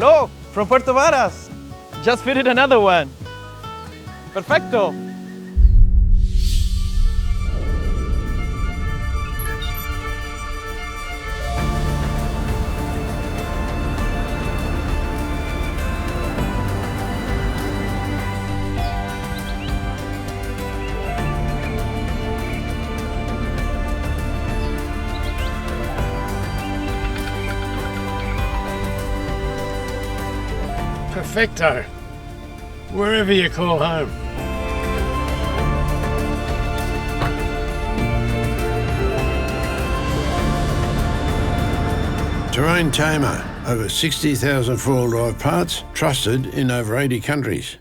Hello, from Puerto Varas. Just fitted another one. Perfecto. Perfecto, wherever you call home. Terrain Tamer, over 60,000 four-wheel drive parts, trusted in over 80 countries.